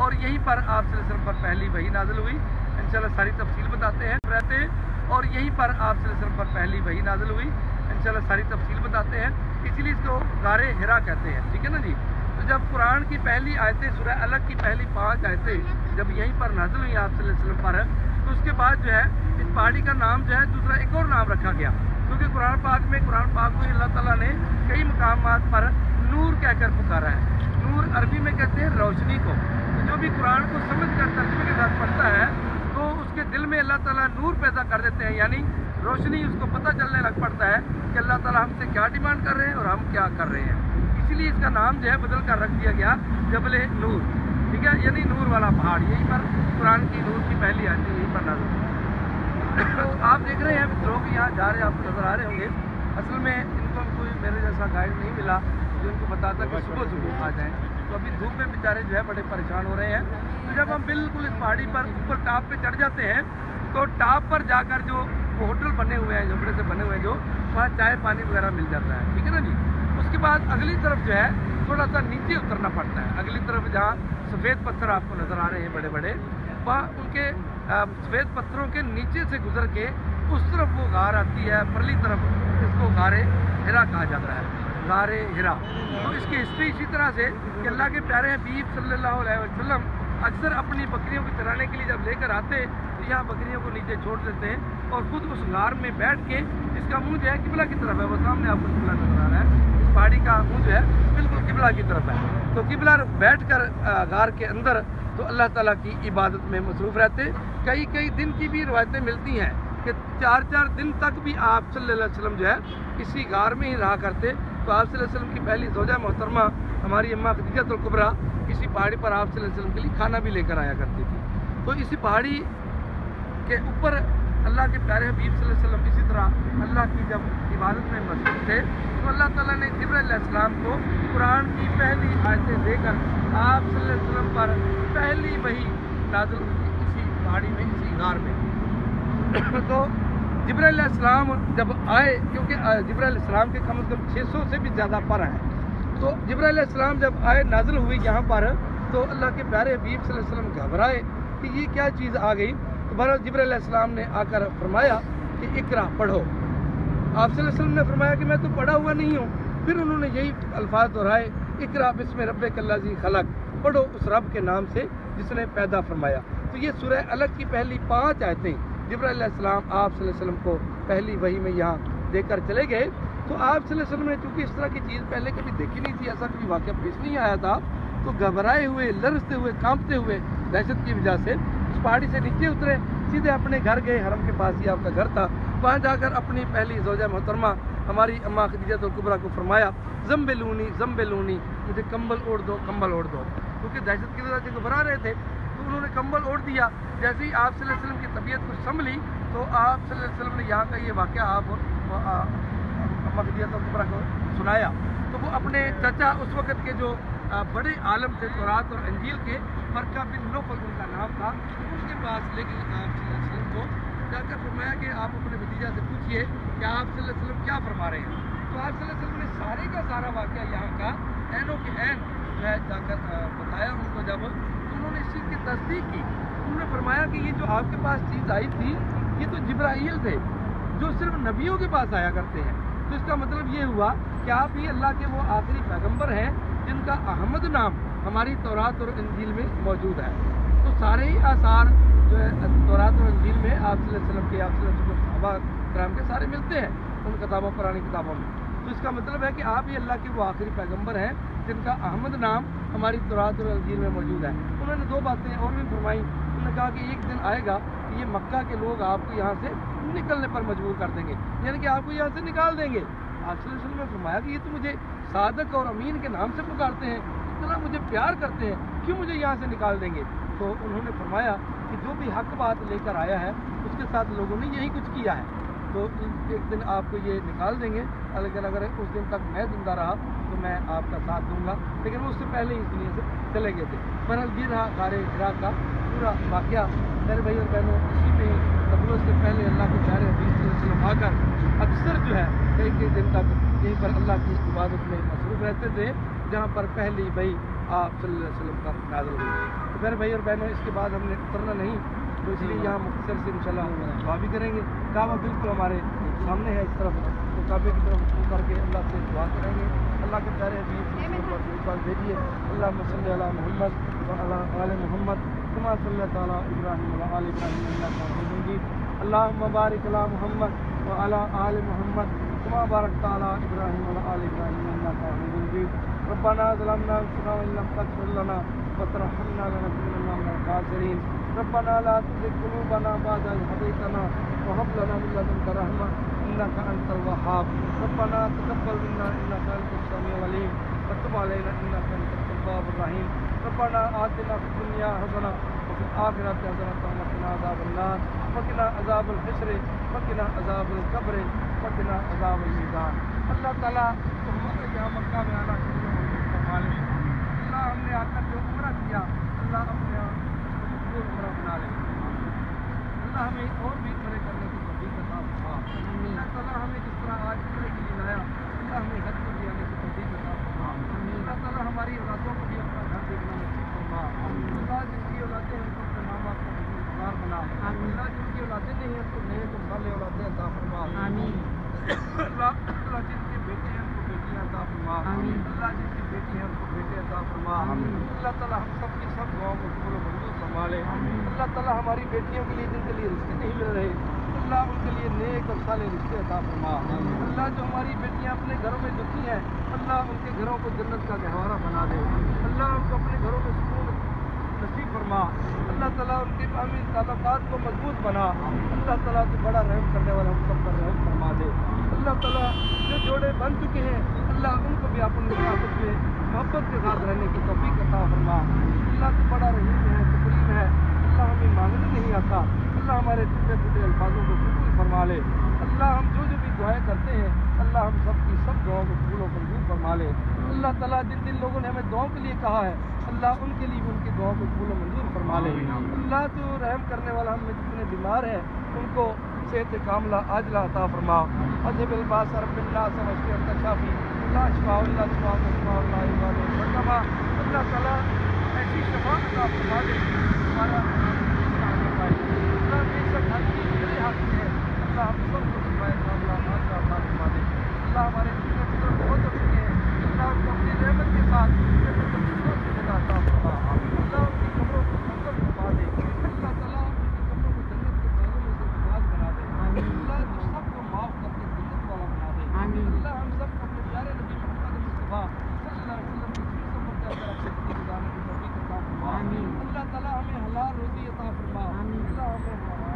और यहीं पर आप सल्लल्लाहु अलैहि वसल्लम पर पहली वही नाजिल हुई। इंशाल्लाह सारी तफसील बताते हैं रहते हैं। और यहीं पर आप सल्लल्लाहु अलैहि वसल्लम पर पहली वही नाजिल हुई। इंशाल्लाह सारी तफसील बताते हैं, इसीलिए इसको गारे हिरा कहते हैं। ठीक है ना जी। तो जब कुरान की पहली आयतें सूरह अलग की पहली 5 आयतें जब यहीं पर नाजिल हुई आप सल्लल्लाहु अलैहि वसल्लम पर, तो उसके बाद जो है इस पहाड़ी का नाम जो है दूसरा एक और नाम रखा गया, क्योंकि कुरान पाक में अल्लाह ताला ने कई मकामात पर नूर कहकर पुकारा है। नूर अरबी में कहते हैं रोशनी को। तो जो भी कुरान को समझ कर तर्जुमे के साथ पढ़ता है तो उसके दिल में अल्लाह ताला नूर पैदा कर देते हैं, यानी रोशनी उसको पता चलने लग पड़ता है कि अल्लाह ताला हमसे क्या डिमांड कर रहे हैं और हम क्या कर रहे हैं। इसीलिए इसका नाम जो है बदल कर रख दिया गया जबल नूर। ठीक है, यानी नूर वाला पहाड़। यहीं पर कुरान की नूर की पहली आयत यहीं पर नाज़िल हुई। तो आप देख रहे हैं लोग यहाँ जा रहे हैं, आपको नज़र आ रहे होंगे। असल में इनको कोई मेरे जैसा गाइड नहीं मिला जो इनको बताता कि सुबह आ जाएँ, तो अभी धूप में बेचारे जो है बड़े परेशान हो रहे हैं। तो जब हम बिल्कुल इस पहाड़ी पर ऊपर टॉप पे चढ़ जाते हैं तो टॉप पर जाकर जो वो होटल बने हुए हैं, झोपड़े से बने हुए हैं, जो वहाँ चाय पानी वगैरह मिल जाता है। ठीक है ना जी। उसके बाद अगली तरफ जो है थोड़ा सा नीचे उतरना पड़ता है। अगली तरफ जहाँ सफ़ेद पत्थर आपको नज़र आ रहे हैं बड़े बड़े, वहाँ उनके सफ़ेद पत्थरों के नीचे से गुजर के उस तरफ वो गार आती है परली तरफ, इसको गारे हिरा कहा जाता है, गारे हिरा। तो इसकी हिस्ट्री इसी तरह से कि अल्लाह के प्यारे हबीब सल्लल्लाहु अलैहि वसल्लम अक्सर अपनी बकरियों को चराने के लिए जब लेकर आते तो यहाँ बकरियों को नीचे छोड़ देते हैं और खुद उस गार में बैठ के, इसका मुंह जो है किबला की तरफ है, वो सामने आपको किबला नजर आ रहा है, इस पहाड़ी का मुंह जो है बिल्कुल किबला की तरफ है। तो किबला बैठ कर गार के अंदर तो अल्लाह ताला की इबादत में मसरूफ़ रहते। कई दिन की भी रवायतें मिलती हैं कि 4 दिन तक भी आप सल्लल्लाहु अलैहि वसल्लम जो है इसी गार में ही रहा करते। तो आप सल्लल्लाहु अलैहि वसल्लम की पहली ज़ौजा मोहतरमा हमारी अम्मा खदीजतुल कुबरा इसी पहाड़ी पर आप सल्लल्लाहु अलैहि वसल्लम के लिए खाना भी लेकर आया करती थी। तो इसी पहाड़ी के ऊपर अल्लाह के प्यारे हबीब सल्लल्लाहु अलैहि वसल्लम इसी तरह अल्लाह की जब इबादत में मसरूफ़ थे तो अल्लाह ताला ने जिब्राइल अलैहिस्सलाम को कुरान की पहली आयतें देकर आप सल्लल्लाहु अलैहि वसल्लम पर पहली वही नाज़िल हुई इसी पहाड़ी में, इसी गार में। तो जिब्राइल अलैहिस्सलाम जब आए, क्योंकि जिब्राइल अलैहिस्सलाम के कम से कम 600 से भी ज़्यादा पर हैं, तो जिब्राइल अलैहिस्सलाम जब आए नाज़िल हुई यहाँ पर, तो अल्लाह के प्यारे हबीब सल्लल्लाहु अलैहि वसल्लम घबराए कि ये क्या चीज़ आ गई। तो बहरहाल जिब्राइल अलैहिस्सलाम ने आकर फरमाया कि इकरा पढ़ो। आप सल्लल्लाहु अलैहि वसल्लम ने फरमाया कि मैं तो पढ़ा हुआ नहीं हूँ। फिर उन्होंने यही अल्फाज दोहराए, इकरा बिस्मि रब्बिकल्लज़ी खलक, पढ़ो उस रब के नाम से जिसने पैदा फरमाया। तो ये सूरह अलग की पहली 5 आयतें जिब्राइल अलैहिस्सलाम आप सल्लल्लाहु अलैहि वसल्लम को पहली वही में यहाँ देकर चले गए। तो आप सल्लल्लाहु अलैहि वसल्लम ने चूँकि इस तरह की चीज़ पहले कभी देखी नहीं थी, ऐसा कभी वाक़या पेश नहीं आया था, तो घबराए हुए, लरजते हुए, कांपते हुए दहशत की वजह से उस पहाड़ी से नीचे उतरे, सीधे अपने घर गए। हरम के पास ही आपका घर था, वहाँ जाकर अपनी पहली ज़ौजा मोहतरमा हमारी अम्मा खदीजतुल कुबरा को फरमाया, ज़म्बिलूनी, मुझे कंबल ओढ़ दो, कंबल ओढ़ दो। क्योंकि दहशत की वजह से घबरा रहे थे, तो उन्होंने कंबल ओढ़ दिया। जैसे ही आप सल्लल्लाहु अलैहि वसल्लम की तबीयत कुछ संभली तो आप सल्लल्लाहु अलैहि वसल्लम ने यहाँ का ये वाक़या आप अम्मा खदीजतुल कुबरा को सुनाया। तो वो अपने चाचा उस वक़्त के जो बड़े आलम थे तौरात और अंजील के, फरका बिन नौफल उनका नाम था, उसके पास लेके आप सल्लल्लाहु अलैहि वसल्लम को जाकर फरमाया कि आप अपने भतीजा से पूछिए कि आप सल्लल्लाहु अलैहि वसल्लम क्या फरमा रहे हैं। तो आप सल्लल्लाहु अलैहि वसल्लम ने सारे का सारा वाक़या यहाँ का ऐनों के ऐन जो है जाकर बताया उनको। जब तो उन्होंने इस चीज़ की तस्दीक की, उन्होंने फरमाया कि ये जो आपके पास चीज़ आई थी ये तो जिब्राईल थे जो सिर्फ नबियों के पास आया करते हैं। तो इसका मतलब ये हुआ कि आप ही अल्लाह के वो आखिरी पैगम्बर हैं जिनका अहमद नाम हमारी तौरात और इंजील में मौजूद है। तो सारे ही आसार जो है तौरात और इंजील में आप सल्लल्लाहु अलैहि वसल्लम के, आप सल्लल्लाहु अलैहि वसल्लम सहाबा किराम के सारे मिलते हैं उन किताबों, पुरानी किताबों में। तो इसका मतलब है कि आप ही अल्लाह के वो आखिरी पैगम्बर हैं जिनका अहमद नाम हमारी तौरात और इंजील में मौजूद है। उन्होंने 2 बातें और भी फरमाई। उन्होंने कहा कि एक दिन आएगा कि ये मक्का के लोग आपको यहाँ से निकलने पर मजबूर कर देंगे, यानी कि आपको यहाँ से निकाल देंगे। आप सल्लल्लाहु अलैहि वसल्लम ने फरमाया कि ये तो मुझे सादक और अमीन के नाम से पुकारते हैं, इतना मुझे प्यार करते हैं, क्यों मुझे यहाँ से निकाल देंगे। तो उन्होंने फरमाया कि जो भी हक बात लेकर आया है उसके साथ लोगों ने यही कुछ किया है, तो एक दिन आपको ये निकाल देंगे। लेकिन अगर उस दिन तक मैं जिंदा रहा तो मैं आपका साथ दूंगा। लेकिन वो उससे पहले ही इस दुनिया से चले गए थे। बहरहाल ये रहा गारे हिरा का पूरा वाक़या। मेरे भाई और बहनों, इसी में नबूवत से पहले अल्लाह के प्यारे हबीब सल्लल्लाहु अलैहि वसल्लम आकर अक्सर जो है कई दिन तक यहीं पर अल्लाह की इबादत में मसरूफ़ रहते थे, जहाँ पर पहली वही आप सल्लल्लाहु अलैहि वसल्लम पर नाज़िल हुई। پھر بھائی اور بہنوں اس کے بعد ہم نے اترنا نہیں، تو اس لیے یہاں مختصر سے انشاءاللہ دعا بھی کریں گے. کعبہ بالکل ہمارے سامنے ہے اس طرف، تو کعبے کی طرف منہ کر کے اللہ سے دعا کریں گے. اللہ کے پیارے حبیب بھیجیے اللہم صلی علی محمد وعلی آل محمد کما صلی تعالی ابراہیم وعلی آل ابراہیم انک حمید مجید. اللہم بارک علی محمد وعلی آل محمد کما بارکت علی ابراہیم وعلی آل ابراہیم انک حمید مجید. ربنا ظلمنا انفسنا وان لم تغفر لنا وترحمنا لنكونن من الخاسرین. ربنا لا تزغ قلوبنا بعد إذ هديتنا وهب لنا من لدنك رحمة إنك أنت الوهاب. ربنا تقبل منا إنك أنت السميع العليم وتب علينا إنك أنت التواب الرحيم. ربنا آتنا في الدنيا حسنة وفي الآخرة حسنة وقنا عذاب النار وقنا عذاب الحشر وقنا عذاب القبر وقنا عذاب الميزان. اللہ تعالیٰ یہاں مکہ میں آنا اللہ ہم نے آ کر جو عمرہ کیا اللہ اپنے عمرہ بنا لے. اللہ ہمیں اور بھی عمرے کرنے کی توفیق عطا فرما. اللہ تعالیٰ ہمیں جس طرح آج عمرے کے لیے لایا اللہ ہمیں حج کو بھی آنے کی توفیق عطا فرما. اللہ تعالیٰ ہماری اولادوں کو بھی اپنا گھر دیکھنا نصیب فرما. اللہ جن کی اولادیں ہیں ان کو اپنے ماں باپ کو مددگار بنا. اللہ جن کی اولادیں نہیں ہیں ان کو نیک اور صالح اولادیں عطا فرما. اللہ جن کے بیٹے ہیں ان کو بیٹیاں عطا فرما. اللہ جن کی بیٹی ہیں ان کو بیٹے عطا فرما. اللہ تعالیٰ ہم سب کی سب دعاؤں کو قبول و منظور فرما لے. اللہ تعالیٰ ہماری بیٹیوں کے لیے جن کے لیے رشتے نہیں مل رہے اللہ ان کے لیے نیک اور صالح رشتے عطا فرما. اللہ جو ہماری بیٹیاں اپنے گھروں میں دکھی ہیں اللہ ان کے گھروں کو جنت کا گہوارہ بنا دے. اللہ ان کو اپنے گھروں میں سکون نصیب فرما. اللہ تعالیٰ ان کے باہمی تعلقات کو مضبوط بنا. اللہ تعالیٰ تو بڑا رحم کرنے والا ہم سب پر رحم فرما دے. اللہ تعالیٰ جو جوڑے بن چکے ہیں اللہ ان کو بھی اپنے آپس میں محبت کے ساتھ رہنے کی توفیق عطا فرما. اللہ تو بڑا رحیم ہے کریم ہے. اللہ ہمیں مانگنے نہیں آتا اللہ ہمارے ٹوٹے پھوٹے الفاظوں کو قبول فرما لے. اللہ ہم جو بھی دعائیں کرتے ہیں اللہ ہم سب کی سب دعاؤں کو قبول و منظور فرما لے. اللہ تعالیٰ جن جن لوگوں نے ہمیں دعاؤں کے لیے کہا ہے اللہ ان کے لیے بھی ان کی دعاؤں کو قبول و منظور فرما لے. اللہ تو رحم کرنے والا ہم میں جتنے بیمار ہیں ان کو صحت کاملہ عاجلہ عطا فرما. اذهب الباس رب الناس واشف انت شافی لا شفاء الا شفاء اللہ. اللہ تعالیٰ ایسی شفا عطا فرما دے ہمارا اللہ بے شک ہر چیز میرے ہاتھ میں ہے. اللہ ہم سب کو شفائے کاملہ عاجلہ عطا فرما دے. اللہ ہمارے پچھلے بزرگ بہت ہو چکے ہیں اللہ ان کو اپنی رحمت کے ساتھ جگہ عطا فرما. اللہ ان کی قبروں کو خندق فرما دے. اللہ تعالیٰ ان کی قبروں کو جنت کے باغوں میں سے باغ بنا دے. اللہ تو سب کو معاف کر کے جنت والا بنا دے. اللہ ہم سب کو اپنے پیارے نبی محمد مصطفیٰ صلی اللہ علیہ وسلم کی سنت پر چل کر اپنی زندگی گزارنے کی توفیق عطا فرما. اللہ تعالیٰ ہمیں حلال روزی عطا فرما. اللہ ہمیں